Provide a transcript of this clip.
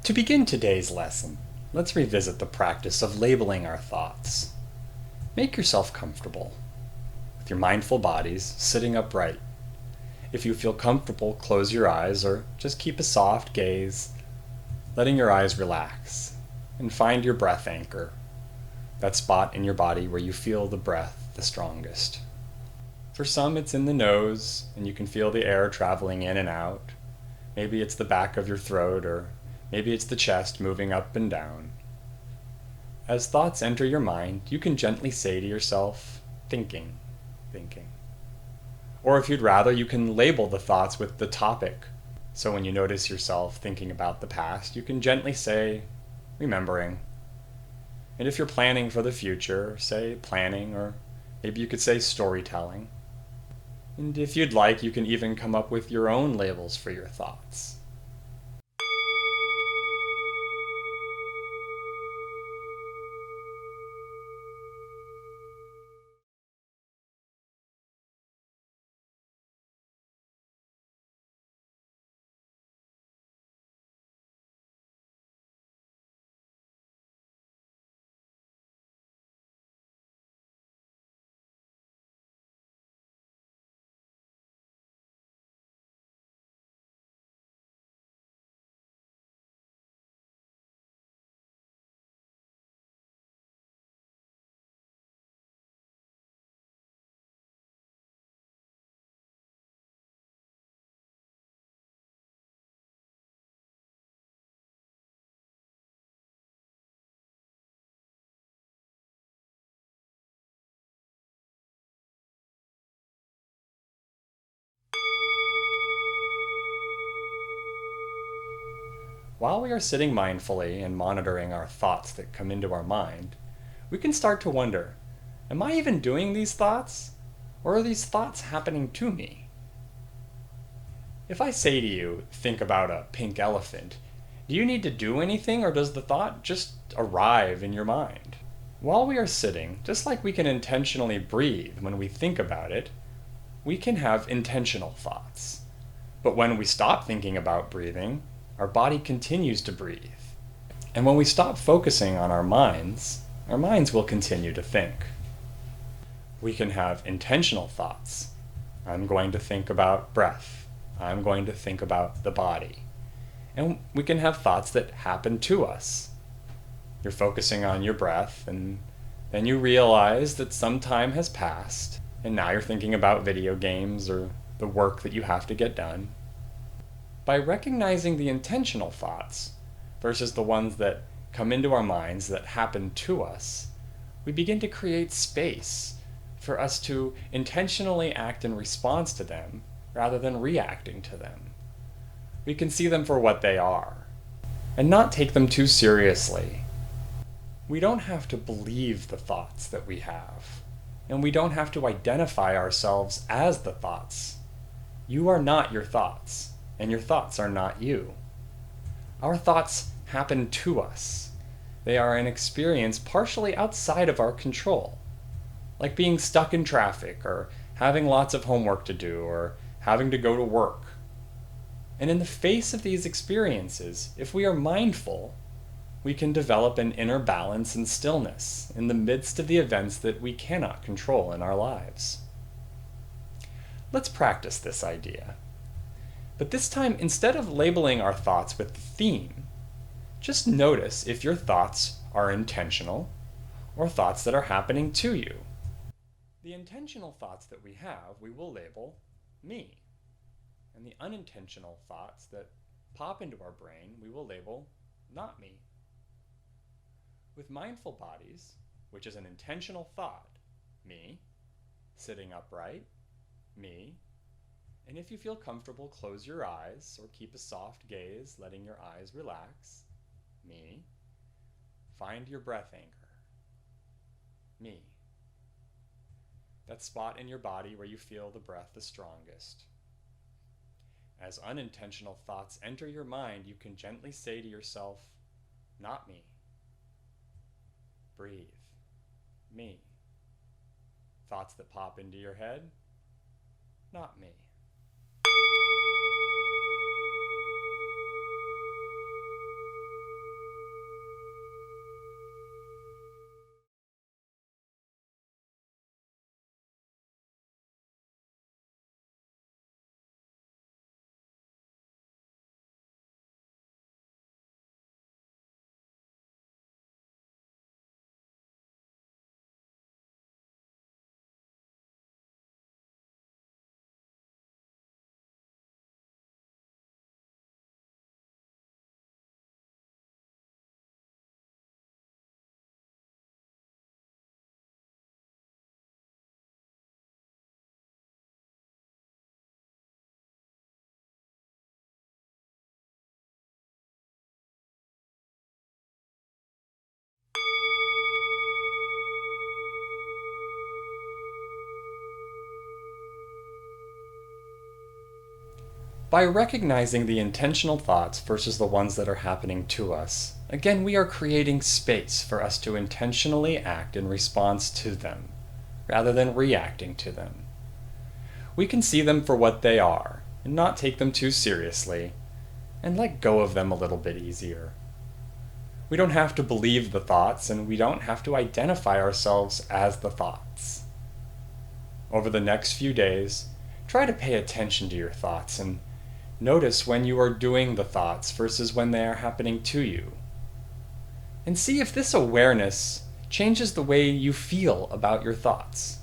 To begin today's lesson, let's revisit the practice of labeling our thoughts. Make yourself comfortable, with your mindful bodies sitting upright. If you feel comfortable, close your eyes or just keep a soft gaze, letting your eyes relax, and find your breath anchor, that spot in your body where you feel the breath the strongest. For some, it's in the nose, and you can feel the air traveling in and out. Maybe it's the back of your throat, or maybe it's the chest moving up and down. As thoughts enter your mind, you can gently say to yourself, thinking, thinking. Or if you'd rather, you can label the thoughts with the topic. So when you notice yourself thinking about the past, you can gently say, remembering. And if you're planning for the future, say planning, or maybe you could say storytelling. And if you'd like, you can even come up with your own labels for your thoughts. While we are sitting mindfully and monitoring our thoughts that come into our mind, we can start to wonder, am I even doing these thoughts? Or are these thoughts happening to me? If I say to you, think about a pink elephant, do you need to do anything or does the thought just arrive in your mind? While we are sitting, just like we can intentionally breathe when we think about it, we can have intentional thoughts. But when we stop thinking about breathing, our body continues to breathe. And when we stop focusing on our minds will continue to think. We can have intentional thoughts. I'm going to think about breath. I'm going to think about the body. And we can have thoughts that happen to us. You're focusing on your breath, and then you realize that some time has passed, and now you're thinking about video games or the work that you have to get done. By recognizing the intentional thoughts versus the ones that come into our minds that happen to us, we begin to create space for us to intentionally act in response to them rather than reacting to them. We can see them for what they are and not take them too seriously. We don't have to believe the thoughts that we have, and we don't have to identify ourselves as the thoughts. You are not your thoughts, and your thoughts are not you. Our thoughts happen to us. They are an experience partially outside of our control, like being stuck in traffic, or having lots of homework to do, or having to go to work. And in the face of these experiences, if we are mindful, we can develop an inner balance and stillness in the midst of the events that we cannot control in our lives. Let's practice this idea. But this time, instead of labeling our thoughts with the theme, just notice if your thoughts are intentional or thoughts that are happening to you. The intentional thoughts that we have, we will label me. And the unintentional thoughts that pop into our brain, we will label not me. With mindful bodies, which is an intentional thought, me, sitting upright, me, and if you feel comfortable, close your eyes or keep a soft gaze, letting your eyes relax, me. Find your breath anchor, me. That spot in your body where you feel the breath the strongest. As unintentional thoughts enter your mind, you can gently say to yourself, not me. Breathe, me. Thoughts that pop into your head, not me. By recognizing the intentional thoughts versus the ones that are happening to us, again, we are creating space for us to intentionally act in response to them, rather than reacting to them. We can see them for what they are, and not take them too seriously, and let go of them a little bit easier. We don't have to believe the thoughts, and we don't have to identify ourselves as the thoughts. Over the next few days, try to pay attention to your thoughts and notice when you are doing the thoughts versus when they are happening to you. And see if this awareness changes the way you feel about your thoughts.